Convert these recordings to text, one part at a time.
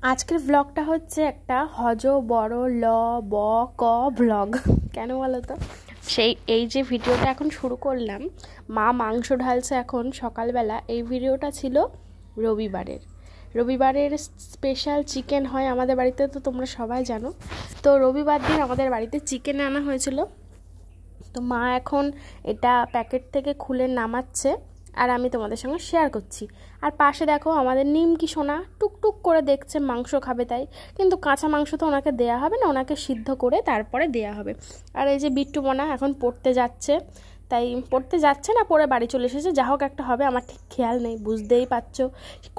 আজকের ব্লগটা হচ্ছে একটা হজ বড় ল ব ক ব্লগ। কেন বলো তো, এই যে ভিডিওটা এখন শুরু করলাম, মা মাংস ঢালছে এখন সকালবেলা। এই ভিডিওটা ছিল রবিবারের স্পেশাল চিকেন হয় আমাদের বাড়িতে, তো তোমরা সবাই জানো। তো রবিবার দিন আমাদের বাড়িতে চিকেন আনা হয়েছিল। তো মা এখন এটা প্যাকেট থেকে খুলে নামাচ্ছে আর আমি তোমাদের সঙ্গে শেয়ার করছি। আর পাশে দেখো আমাদের নিমকি সোনা টুকটুক করে দেখছে, মাংস খাবে তাই। কিন্তু কাঁচা মাংস তো ওনাকে দেয়া হবে না, ওনাকে সিদ্ধ করে তারপরে দেয়া হবে। আর এই যে বিট্টু মোনা এখন পড়তে যাচ্ছে, তাই পড়তে যাচ্ছে না, পড়ে বাড়ি চলে এসেছে। যা হোক একটা হবে, আমার ঠিক খেয়াল নেই, বুঝতেই পারছো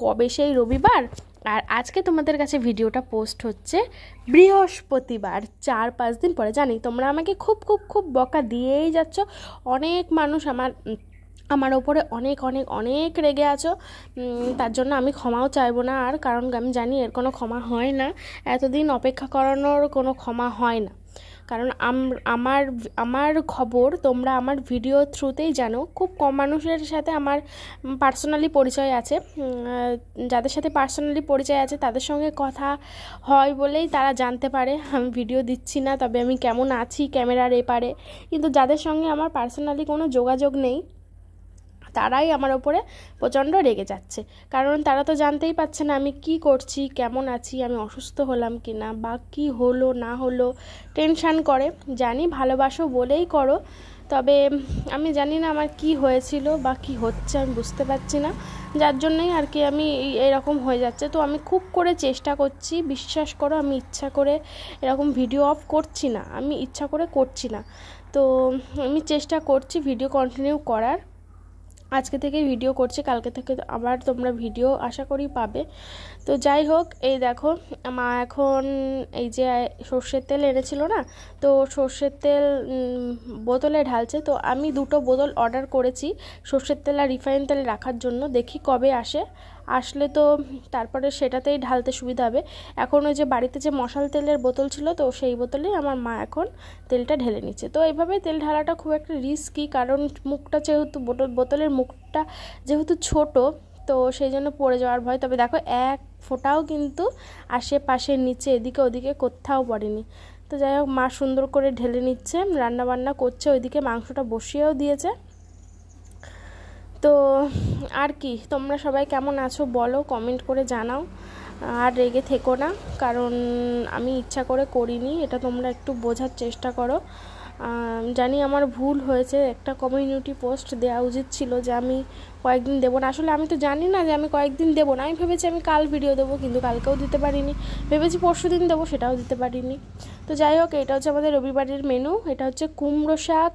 কবে সেই রবিবার। আর আজকে তোমাদের কাছে ভিডিওটা পোস্ট হচ্ছে বৃহস্পতিবার, 4-5 দিন পরে। জানি তোমরা আমাকে খুব খুব খুব বকা দিয়েই যাচ্ছ, অনেক মানুষ আমার ওপরে অনেক অনেক অনেক রেগে আছো। তার জন্য আমি ক্ষমাও চাইবো না আর, কারণ আমি জানি এর কোনো ক্ষমা হয় না, এতদিন অপেক্ষা করানোর কোনো ক্ষমা হয় না। কারণ আমার খবর তোমরা আমার ভিডিও থ্রুতেই জানো। খুব কম মানুষের সাথে আমার পার্সোনালি পরিচয় আছে, যাদের সাথে পার্সোনালি পরিচয় আছে তাদের সঙ্গে কথা হয় বলেই তারা জানতে পারে আমি ভিডিও দিচ্ছি না, তবে আমি কেমন আছি ক্যামেরার এপারে। কিন্তু যাদের সঙ্গে আমার পার্সোনালি কোনো যোগাযোগ নেই তারাই আমার ওপরে প্রচণ্ড রেগে যাচ্ছে, কারণ তারা তো জানতেই পারছে না আমি কি করছি, কেমন আছি, আমি অসুস্থ হলাম কি না, বা কী হলো না হলো, টেনশান করে। জানি ভালোবাসো বলেই করো, তবে আমি জানি না আমার কি হয়েছিল বা কি হচ্ছে আমি বুঝতে পারছি না, যার জন্যই আর কি আমি এরকম হয়ে যাচ্ছে। তো আমি খুব করে চেষ্টা করছি, বিশ্বাস করো আমি ইচ্ছা করে এরকম ভিডিও অফ করছি না, আমি ইচ্ছা করে করছি না। তো আমি চেষ্টা করছি ভিডিও কন্টিনিউ করার। আজকে থেকে ভিডিও করছি, কালকে থেকে আবার তোমরা ভিডিও আশা করি পাবে। তো যাই হোক, এই দেখো মা এখন এই যে সর্ষের তেল এনেছিল না, তো সর্ষের তেল বোতলে ঢালছে। তো আমি 2টো বোতল অর্ডার করেছি সর্ষের তেল আর রিফাইন তেল রাখার জন্য, দেখি কবে আসলে তো তারপরে সেটাতেই ঢালতে সুবিধা হবে। এখন ওই যে বাড়িতে যে মশাল তেলের বোতল ছিল, তো সেই বোতলেই আমার মা এখন তেলটা ঢেলে নিচ্ছে। তো এইভাবে তেল ঢালাটা খুব একটা রিস্কি, কারণ মুখটা যেহেতু বোতলের মুখটা যেহেতু ছোট, তো সেই জন্য পড়ে যাওয়ার ভয়। তবে দেখো এক ফোঁটাও কিন্তু আশেপাশে নিচে এদিকে ওদিকে কোথাও পড়েনি। তো যাই হোক মা সুন্দর করে ঢেলে নিচ্ছে, রান্না বান্না করছে, ওইদিকে মাংসটা বসিয়েও দিয়েছে। তো আর কি, তোমরা সবাই কেমন আছো বলো, কমেন্ট করে জানাও। আর রেগে থেকো না, কারণ আমি ইচ্ছা করে করিনি, এটা তোমরা একটু বোঝার চেষ্টা করো। জানি আমার ভুল হয়েছে, একটা কমিউনিটি পোস্ট দেওয়া উচিত ছিল যে আমি কয়েকদিন দেবো না। আসলে আমি তো জানি না যে আমি কয়েকদিন দেবো না, আমি ভেবেছি আমি কাল ভিডিও দেবো, কিন্তু কালকেও দিতে পারিনি। ভেবেছি পরশু দিন দেবো, সেটাও দিতে পারিনি। তো যাই হোক, এটা হচ্ছে আমাদের রবিবারের মেনু। এটা হচ্ছে কুমড়ো শাক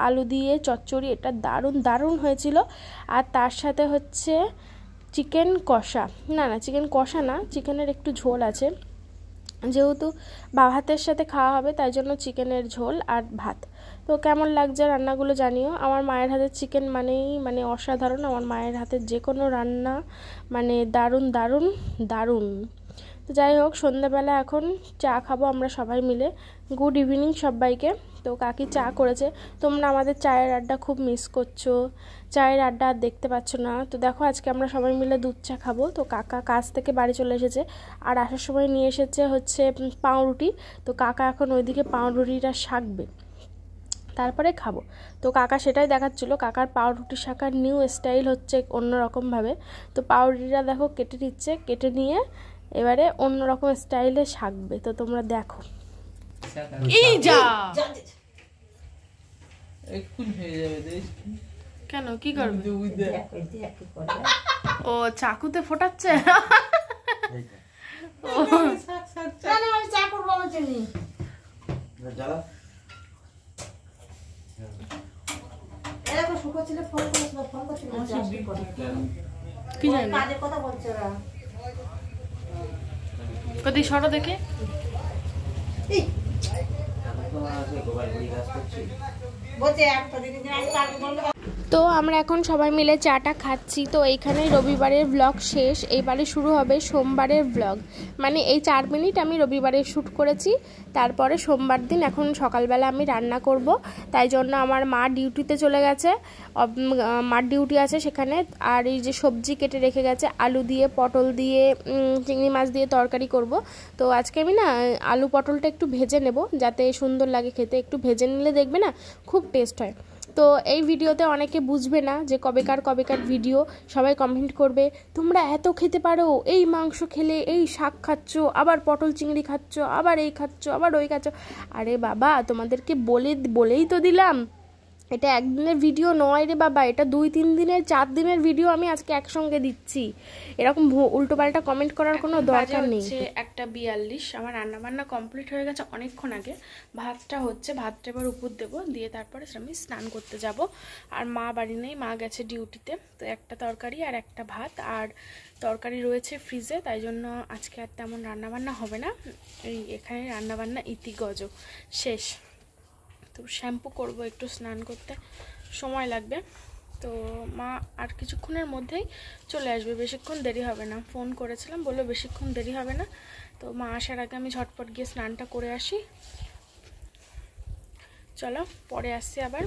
আলু দিয়ে চচ্চড়ি, এটা দারুণ দারুণ হয়েছিল। আর তার সাথে হচ্ছে চিকেন কষা, না চিকেন কষা না, চিকেনের একটু ঝোল আছে, যেহেতু ভাতের সাথে খাওয়া হবে তাই জন্য চিকেনের ঝোল আর ভাত। তো কেমন লাগছে রান্নাগুলো জানিও। আমার মায়ের হাতের চিকেন মানে অসাধারণ, আমার মায়ের হাতের যে কোনো রান্না মানে দারুণ দারুণ দারুণ। তো যাই হোক, সন্ধ্যাবেলা এখন চা খাবো আমরা সবাই মিলে। গুড ইভিনিং সবাইকে। তো কাকি চা করেছে, তোমরা আমাদের চায়ের আড্ডা খুব মিস করছো, চায়ের আড্ডা আর দেখতে পাচ্ছ না। তো দেখো আজকে আমরা সবাই মিলে দুধ চা খাবো। তো কাকা কাজ থেকে বাড়ি চলে এসেছে, আর আসার সময় নিয়ে এসেছে হচ্ছে পাউরুটি। তো কাকা এখন ওইদিকে পাউরুটিটা শাকবে, তারপরে খাবো। তো কাকা সেটাই দেখাচ্ছিলো, কাকার পাউরুটি শাকার নিউ স্টাইল হচ্ছে অন্যরকমভাবে। তো পাউরুটিটা দেখো কেটে দিচ্ছে, কেটে নিয়ে এবারে অন্যরকম স্টাইলে শাকবে। তো তোমরা দেখো। এই যা কেন কি করবে, ও চাকুতে ফোটাচ্ছে। কি জানি কদি সরো দেখে। তো আমরা এখন সবাই মিলে চাটা খাচ্ছি। তো এইখানে রবিবারের ব্লগ শেষ, এইবারে শুরু হবে সোমবারের ব্লগ। মানে এই 4 মিনিট আমি রবিবারে শ্যুট করেছি, তারপরে সোমবার দিন এখন সকালবেলা আমি রান্না করব। তাই জন্য আমার মা ডিউটিতে চলে গেছে, মার ডিউটি আছে সেখানে। আর এই যে সবজি কেটে রেখে গেছে, আলু দিয়ে পটল দিয়ে চিংড়ি মাছ দিয়ে তরকারি করব। তো আজকে আমি না আলু পটলটা একটু ভেজে নেব যাতে সুন্দর লাগে খেতে, একটু ভেজে নিলে দেখবে না খুব টেস্ট হয়। তো এই ভিডিওতে অনেকে বুঝবে না যে কবেকার ভিডিও, সবাই কমেন্ট করবে তোমরা এত খেতে পারো, এই মাংস খেলে, এই শাক খাচ্ছ, আবার পটল চিংড়ি খাচ্ছ, আবার এই খাচ্ছ, আবার ওই খাচ্ছ। আরে বাবা, তোমাদেরকে বলেই তো দিলাম এটা একদিনের ভিডিও নয় রে বাবা, এটা 2-3 দিনের 4 দিনের ভিডিও আমি আজকে একসঙ্গে দিচ্ছি। এরকম উল্টোপাল্টা কমেন্ট করার কোনো দরকার নেই। 1:42 আমার রান্নাবান্না কমপ্লিট হয়ে গেছে অনেকক্ষণ আগে। ভাতটা হচ্ছে, ভাতটা এবার উপর দেবো, দিয়ে তারপরে আমি স্নান করতে যাব। আর মা বাড়ি নেই, মা গেছে ডিউটিতে। তো একটা তরকারি আর একটা ভাত আর তরকারি রয়েছে ফ্রিজে, তাই জন্য আজকে আর তেমন রান্নাবান্না হবে না। এখানে রান্নাবান্না ইতিগজ শেষ। তো শ্যাম্পু করব, একটু স্নান করতে সময় লাগবে। তো মা আর কিছুক্ষণের মধ্যেই চলে আসবে, বেশিক্ষণ দেরি হবে না। ফোন করেছিলাম, বললো বেশিক্ষণ দেরি হবে না। তো মা আসার আগে আমি ঝটপট গিয়ে স্নানটা করে আসি। চলো পরে আসছি, আবার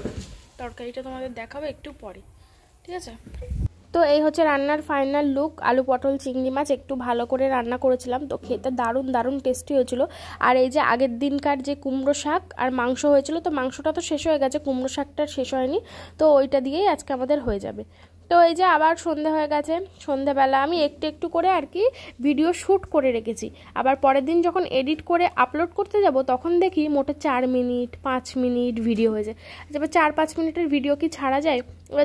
তরকারিটা তোমাদের দেখাবো একটু পরে, ঠিক আছে? তো এই হচ্ছে রান্নার ফাইনাল লুক। আলু পটল চিংড়ি মাছ একটু ভালো করে রান্না করেছিলাম, তো খেতে দারুণ টেস্টি হয়েছিল। আর এই যে আগের দিনকার যে কুমড়ো শাক আর মাংস হয়েছিল, তো মাংসটা তো শেষ হয়ে গেছে, কুমড়ো শাকটা শেষ হয়নি, তো ওইটা দিয়েই আজকে আমাদের হয়ে যাবে। তো এই যে আবার সন্ধে হয়ে গেছে, সন্ধেবেলা আমি একটু করে আর কি ভিডিও শ্যুট করে রেখেছি। আবার পরের দিন যখন এডিট করে আপলোড করতে যাব তখন দেখি মোটে 4 মিনিট 5 মিনিট ভিডিও হয়ে যায়। এবার 4-5 মিনিটের ভিডিও কি ছাড়া যায়?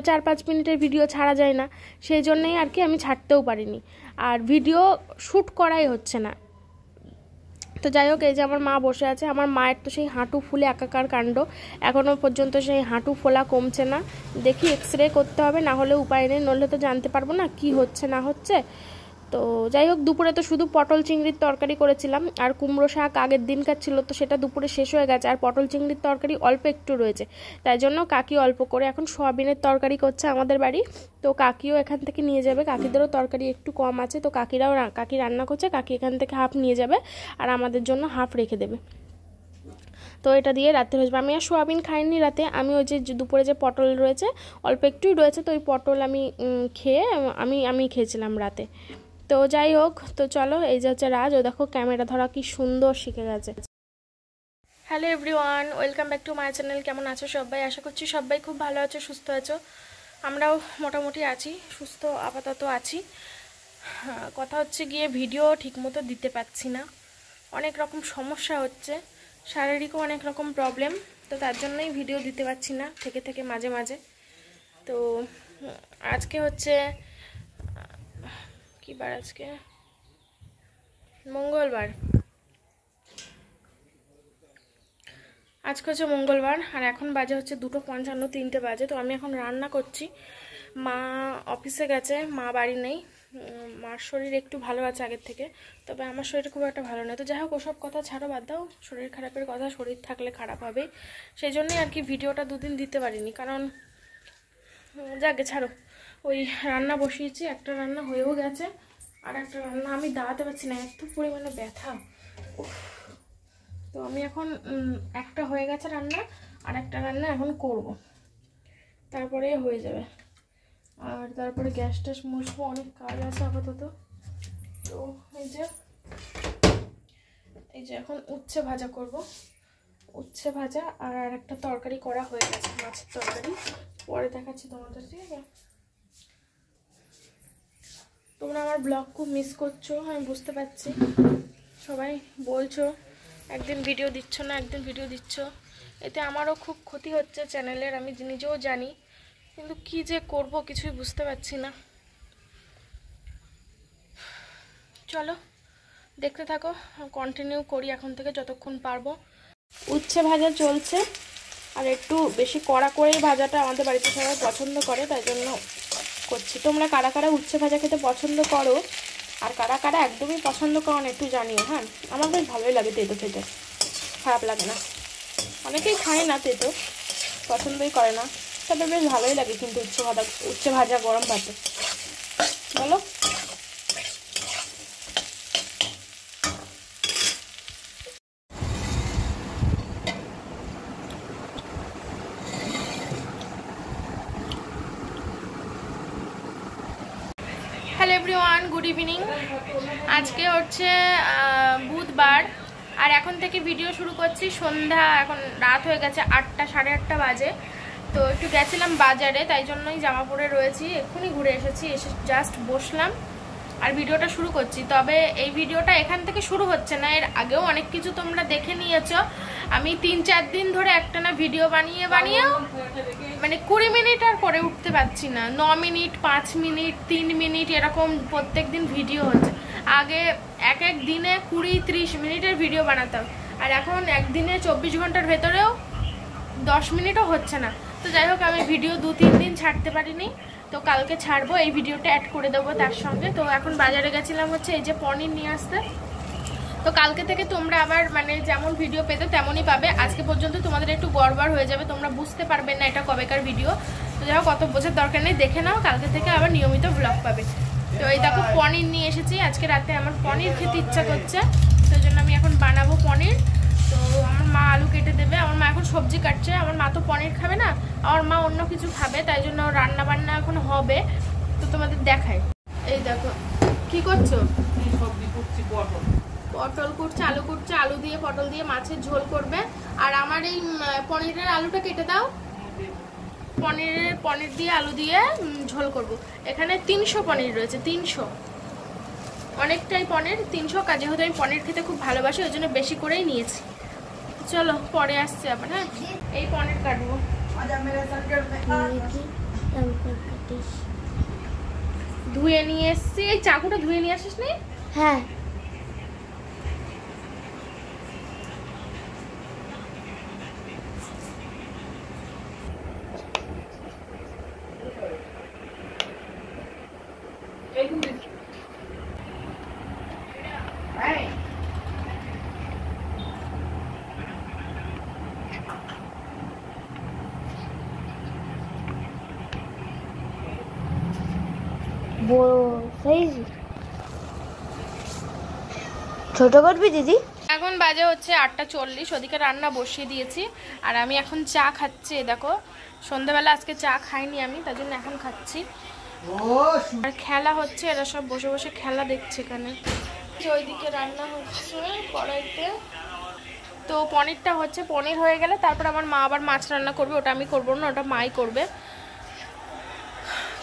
4-5 মিনিটের ভিডিও ছাড়া যায় না, সেই জন্যই আর কি আমি ছাড়তেও পারিনি, আর ভিডিও শ্যুট করাই হচ্ছে না। তো যাই হোক, এই যে আমার মা বসে আছে। আমার মায়ের তো সেই হাঁটু ফুলে একাকার কাণ্ড, এখনও পর্যন্ত সেই হাঁটু ফোলা কমছে না। দেখি এক্সরে করতে হবে, না হলে উপায় নেই, নইলে তো জানতে পারবো না কি হচ্ছে না হচ্ছে। তো যাই হোক, দুপুরে তো শুধু পটল চিংড়ির তরকারি করেছিলাম, আর কুমড়ো শাক আগের দিনকার ছিল, তো সেটা দুপুরে শেষ হয়ে গেছে। আর পটল চিংড়ির তরকারি অল্প একটু রয়েছে, তাই জন্য কাকি অল্প করে এখন সয়াবিনের তরকারি করছে আমাদের বাড়ি। তো কাকিও এখান থেকে নিয়ে যাবে, কাকিদেরও তরকারি একটু কম আছে, তো কাকি রান্না করছে, কাকি এখান থেকে হাফ নিয়ে যাবে আর আমাদের জন্য হাফ রেখে দেবে। তো এটা দিয়ে রাতে হয়ে যাবে। আমি আর সোয়াবিন খাইনি রাতে, আমি ওই যে দুপুরে যে পটল রয়েছে অল্প একটুই রয়েছে, তো ওই পটল আমি খেয়ে আমি খেয়েছিলাম রাতে। তো যাই হোক, তো চলো, এই যে হচ্ছে রাজ, ও দেখো ক্যামেরা ধরা কি সুন্দর শিখে গেছে। Hello everyone, welcome back to my channel. কেমন আছো সবাই? আশা করছি সবাই খুব ভালো আছো, সুস্থ আছো। আমরাও মোটামুটি আছি, সুস্থ আপাতত আছি। কথা হচ্ছে গিয়ে ভিডিও ঠিকমতো দিতে পারছি না, অনেক রকম সমস্যা হচ্ছে, শারীরিকও অনেক রকম প্রবলেম, তো তার জন্যই ভিডিও দিতে পারছি না থেকে মাঝে মাঝে। তো আজকে হচ্ছে কি বার? আজকে মঙ্গলবার, আজকে হচ্ছে মঙ্গলবার, আর এখন বাজে হচ্ছে 2:55, 3টে বাজে। তো আমি এখন রান্না করছি। মা অফিসে গেছে, মা বাড়ি নেই। মার শরীর একটু ভালো আছে আগের থেকে, তবে আমার শরীর খুব একটা ভালো নয়। তো যাই হোক, ওসব কথা ছাড়ো, বাদ দাও, শরীর খারাপের কথা, শরীর থাকলে খারাপ হবে, সেই জন্যই আর কি ভিডিওটা 2 দিন দিতে পারিনি। কারণ যাকে ছাড়ো, ওই রান্না বসিয়েছি, একটা রান্না হয়েও গেছে, আর একটা রান্না আমি দাঁড়াতে পারছি না, এত পরিমাণে ব্যথা। তো আমি এখন একটা হয়ে গেছে রান্না, আর একটা রান্না এখন করব, তারপরে হয়ে যাবে। আর তারপরে গ্যাস ট্যাস মুছবো, অনেক কাজ আছে আপাতত। তো এই যে এখন উচ্ছে ভাজা করব, উচ্ছে ভাজা, আর একটা তরকারি করা হয়ে গেছে, মাছের তরকারি, পরে দেখাচ্ছি তোমাদের, ঠিক আছে? তোমরা আমার ব্লগ খুব মিস করছো, আমি বুঝতে পারছি। সবাই বলছো একদিন ভিডিও দিচ্ছ না, একদিন ভিডিও দিচ্ছ, এতে আমারও খুব ক্ষতি হচ্ছে চ্যানেলের, আমি নিজেও জানি, কিন্তু কি যে করব কিছুই বুঝতে পারছি না। চলো দেখতে থাকো, কন্টিনিউ করি এখন থেকে যতক্ষণ পারবো। উচ্ছে ভাজা চলছে, আর একটু বেশি কড়া করেই ভাজাটা আমাদের বাড়িতে সবাই পছন্দ করে, তাই জন্য করছি। তোমরা কারা কারা উচ্ছে ভাজা খেতে পছন্দ করো, আর কারা কারা একদমই পছন্দ করো না একটু জানিও। হ্যাঁ, আমার বেশ ভালোই লাগে তেতো খেতে, খারাপ লাগে না। অনেকেই খায় না তেতো, পছন্দই করে না, তবে বেশ ভালোই লাগে কিন্তু উচ্ছে ভাজা গরম ভাতে, বলো? Hello everyone, good evening. আজকে হচ্ছে বুধবার, আর এখন থেকে ভিডিও শুরু করছি। সন্ধ্যা, এখন রাত হয়ে গেছে 8টা, 8:30 বাজে। তো একটু গেছিলাম বাজারে, তাই জন্যই জামা পরে রয়েছি। এক্ষুনি ঘুরে এসেছি, এসে জাস্ট বসলাম আর ভিডিওটা শুরু করছি। তবে এই ভিডিওটা এখান থেকে শুরু হচ্ছে না, এর আগেও অনেক কিছু তোমরা দেখে নিয়েছ। আমি 3-4 দিন ধরে একটানা ভিডিও বানিয়ে মানে 20 মিনিট আর করে উঠতে পারছি না। 9 মিনিট, 5 মিনিট, 3 মিনিট এরকম প্রত্যেক দিন ভিডিও হচ্ছে। আগে এক দিনে 20-30 মিনিটের ভিডিও বানাতাম, আর এখন একদিনে 24 ঘন্টার ভেতরেও 10 মিনিটও হচ্ছে না। তো যাই হোক, আমি ভিডিও 2-3 দিন ছাড়তে পারিনি, তো কালকে ছাড়বো। এই ভিডিওটা অ্যাড করে দেবো তার সঙ্গে। তো এখন বাজারে গেছিলাম হচ্ছে এই যে পনির নিয়ে আসতে। তো কালকে থেকে তোমরা আবার মানে যেমন ভিডিও পেতে তেমনই পাবে। আজকে পর্যন্ত তোমাদের একটু গড়বড় হয়ে যাবে, তোমরা বুঝতে পারবে না এটা কবেকার ভিডিও। তো যাই হোক, অত বোঝার দরকার নেই, দেখে নাও। কালকে থেকে আবার নিয়মিত ব্লগ পাবে। তো এই দেখো পনির নিয়ে এসেছি। আজকে রাতে আমার পনির খেতে ইচ্ছা করছে, সেই জন্য আমি এখন বানাবো পনির। তো আমার মা আলু কেটে দেবে, আমার মা এখন সবজি কাটছে। আমার মা তো পনির খাবে না, আমার মা অন্য কিছু খাবে, তাই জন্য রান্না বান্না এখন হবে। তো তোমাদের দেখাই। এই দেখো কি করছো? পটল কুটছে, আলু কুটছে। আলু দিয়ে পটল দিয়ে মাছের ঝোল করবে। আর আমার এই পনিরের আলুটা কেটে দাও। পনির দিয়ে আলু দিয়ে ঝোল করব। এখানে 300 পনির রয়েছে, 300, অনেকটাই পনির। 300 কাজে হতে আমি পনির খেতে খুব ভালোবাসি, ওই জন্য বেশি করেই নিয়েছি। চলো পরে আসছে আবার। হ্যাঁ, এই পনির কাটবো। ধুয়ে নিয়ে এসছি। এই চাকুটা ধুয়ে নিয়ে আসিস নি? হ্যাঁ। ছোট করবি দিদি? এখন বাজে হচ্ছে 8:40। ওদিকে রান্না বসিয়ে দিয়েছি, আর আমি এখন চা খাচ্ছি। দেখো, সন্ধ্যাবেলা আজকে চা খাইনি আমি, তার জন্য এখন খাচ্ছি। আর খেলা হচ্ছে, এরা সব বসে বসে খেলা দেখছে এখানে। ওইদিকে রান্না হচ্ছে কড়াইতে। তো পনিরটা হচ্ছে, পনির হয়ে গেলে তারপর আমার মা আবার মাছ রান্না করবে। ওটা আমি করবো না, ওটা মাই করবে।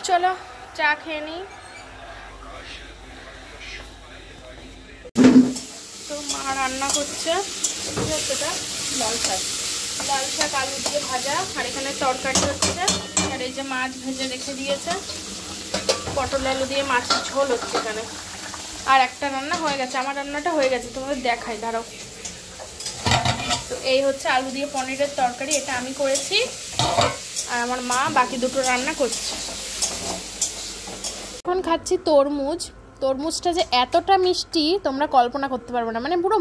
চলো চা খেয়ে নিই। তো মা রান্না করছে সেটা লাল শাক আলু দিয়ে ভাজা, আর এখানে তরকারি হচ্ছে। আর এই যে মাছ ভেজে রেখে দিয়েছে, পটল আলু দিয়ে মাছের ঝোল হচ্ছে এখানে। আর একটা রান্না হয়ে গেছে, আমার রান্নাটা হয়ে গেছে, তোমাদের দেখাই, দাঁড়াও। তো এই হচ্ছে আলু দিয়ে পনিরের তরকারি, এটা আমি করেছি, আর আমার মা বাকি দুটো রান্না করছে। এখন খাচ্ছি তরমুজ। তরমুজটা যে এতটা মিষ্টি তোমরা কল্পনা করতে পারবে না, মানে পুরো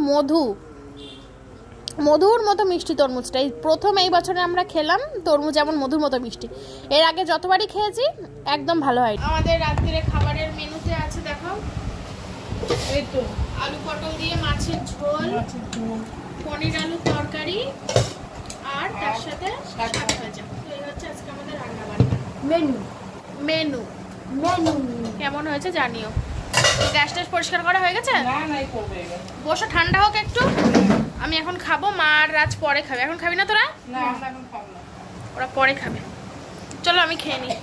মধুর মতো মিষ্টি তরমুজটা। এই প্রথম এই বছরে আমরা খেলাম তরমুজ এমন মধুর মতো মিষ্টি। এর আগে যতবারই খেয়েছি একদম ভালো হয়। আমাদের রাত্রে খাবারের মেনুতে আছে দেখো, এই তো আলু পটল দিয়ে মাছের ঝোল, পনির আলুর তরকারি, আর তার সাথে শাক ভাজা। তো এই হচ্ছে আজকে আমাদের রান্না বান্না মেনু। কেমন হয়েছে জানিও। গ্যাস ট্যাস পরিষ্কার করা হয়ে গেছে? বসো, ঠান্ডা হোক একটু। আমি এখন খাবো, মা আর রাজ পরে খাবে। এখন খাবি না তোরা? ওরা পরে খাবে। চলো আমি খেয়ে নিই।